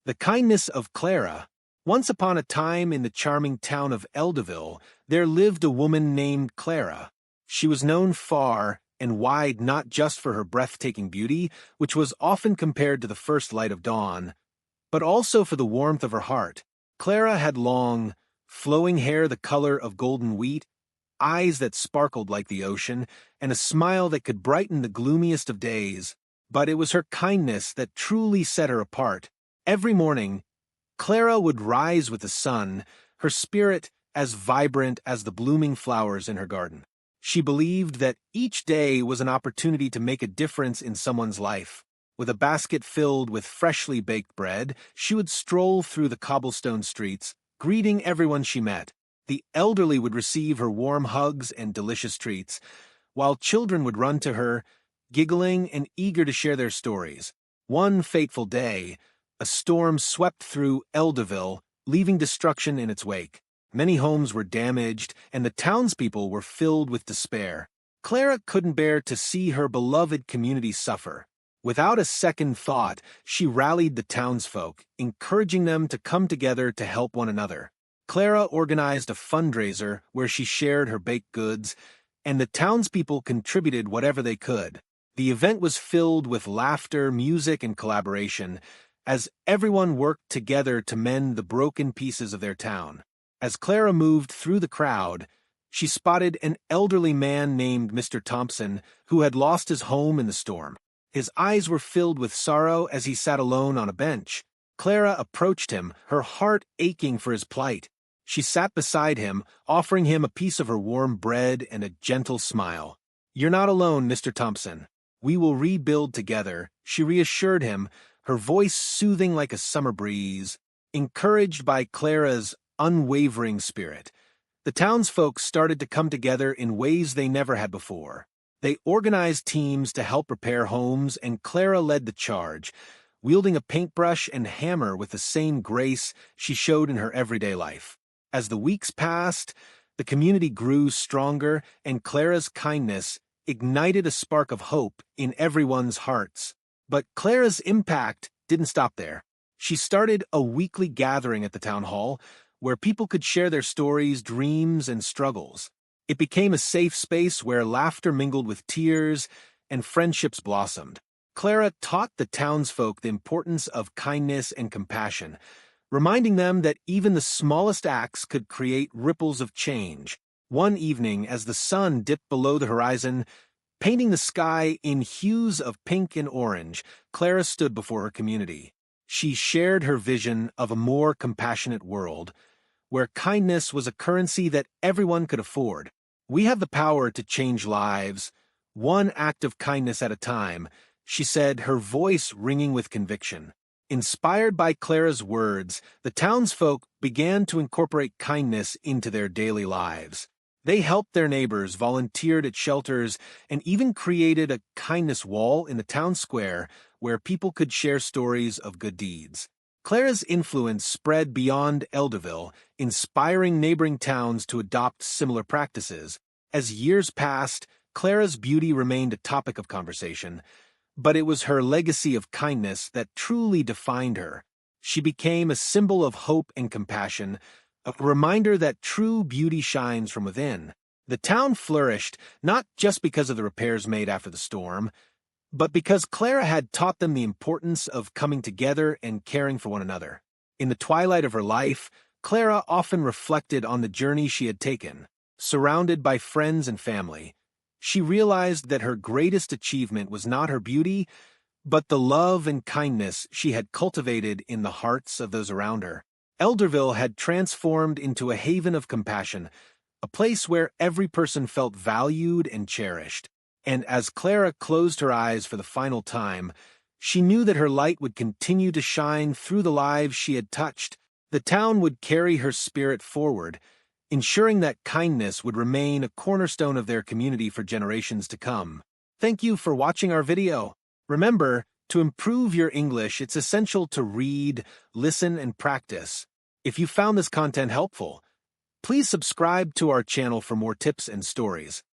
The kindness of Clara. Once upon a time in the charming town of Elderville, there lived a woman named Clara. She was known far and wide not just for her breathtaking beauty, which was often compared to the first light of dawn, but also for the warmth of her heart. Clara had long, flowing hair the color of golden wheat, eyes that sparkled like the ocean, and a smile that could brighten the gloomiest of days. But it was her kindness that truly set her apart. Every morning, Clara would rise with the sun, her spirit as vibrant as the blooming flowers in her garden. She believed that each day was an opportunity to make a difference in someone's life. With a basket filled with freshly baked bread, she would stroll through the cobblestone streets, greeting everyone she met. The elderly would receive her warm hugs and delicious treats, while children would run to her, giggling and eager to share their stories. One fateful day, a storm swept through Elderville, leaving destruction in its wake. Many homes were damaged, and the townspeople were filled with despair. Clara couldn't bear to see her beloved community suffer. Without a second thought, she rallied the townsfolk, encouraging them to come together to help one another. Clara organized a fundraiser where she shared her baked goods, and the townspeople contributed whatever they could. The event was filled with laughter, music, and collaboration, as everyone worked together to mend the broken pieces of their town. As Clara moved through the crowd, she spotted an elderly man named Mr. Thompson who had lost his home in the storm. His eyes were filled with sorrow as he sat alone on a bench. Clara approached him, her heart aching for his plight. She sat beside him, offering him a piece of her warm bread and a gentle smile. "You're not alone, Mr. Thompson. We will rebuild together," she reassured him, her voice soothing like a summer breeze. Encouraged by Clara's unwavering spirit, the townsfolk started to come together in ways they never had before. They organized teams to help repair homes, and Clara led the charge, wielding a paintbrush and hammer with the same grace she showed in her everyday life. As the weeks passed, the community grew stronger, and Clara's kindness ignited a spark of hope in everyone's hearts. But Clara's impact didn't stop there. She started a weekly gathering at the town hall where people could share their stories, dreams, and struggles. It became a safe space where laughter mingled with tears and friendships blossomed. Clara taught the townsfolk the importance of kindness and compassion, reminding them that even the smallest acts could create ripples of change. One evening, as the sun dipped below the horizon, painting the sky in hues of pink and orange, Clara stood before her community. She shared her vision of a more compassionate world, where kindness was a currency that everyone could afford. "We have the power to change lives, one act of kindness at a time," she said, her voice ringing with conviction. Inspired by Clara's words, the townsfolk began to incorporate kindness into their daily lives. They helped their neighbors, volunteered at shelters, and even created a kindness wall in the town square where people could share stories of good deeds. Clara's influence spread beyond Elderville, inspiring neighboring towns to adopt similar practices. As years passed, Clara's beauty remained a topic of conversation, but it was her legacy of kindness that truly defined her. She became a symbol of hope and compassion, a reminder that true beauty shines from within. The town flourished not just because of the repairs made after the storm, but because Clara had taught them the importance of coming together and caring for one another. In the twilight of her life, Clara often reflected on the journey she had taken. Surrounded by friends and family, she realized that her greatest achievement was not her beauty, but the love and kindness she had cultivated in the hearts of those around her. Elderville had transformed into a haven of compassion, a place where every person felt valued and cherished. And as Clara closed her eyes for the final time, she knew that her light would continue to shine through the lives she had touched. The town would carry her spirit forward, ensuring that kindness would remain a cornerstone of their community for generations to come. Thank you for watching our video. Remember, to improve your English, it's essential to read, listen, and practice. If you found this content helpful, please subscribe to our channel for more tips and stories.